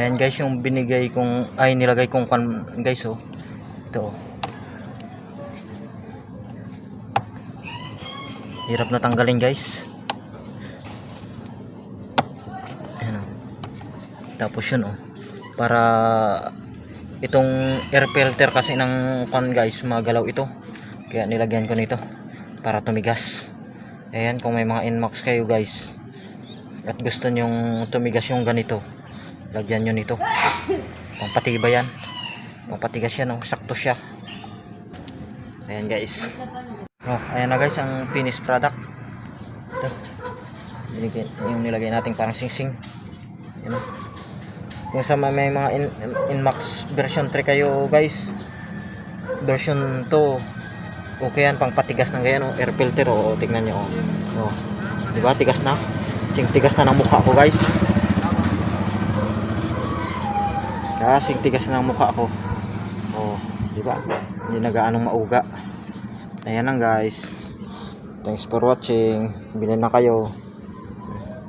Ayan guys, yung binigay kong, ay nilagay kong kan guys, oh. Ito, oh. Hirap na tanggalin guys. Ayan, oh. Tapos yun, oh. Para itong air filter kasi ng kan guys, magalaw ito. Kaya nilagyan ko nito para tumigas. Ayan, kung may mga Inmax kayo guys at gusto nyong tumigas yung ganito, lagyan nyo nito. Pampatibay yan, pampatigas yan, oh. Sakto siya. Ayan guys, oh, ayan na guys ang finished product. Ito yung nilagay natin parang singsing. Ayan, oh. Kung sa may mga Inmax version 3 kayo guys, version 2, okay yan, pang patigas ng ganyan, oh. Air filter, oh. Tingnan nyo, oh. Oh, diba tigas na, tigas na ng mukha ko guys. Kasing tigas na ng mukha ko, oh, diba hindi na gaanong mauga. Ayan lang guys, thanks for watching. Bilhin na kayo.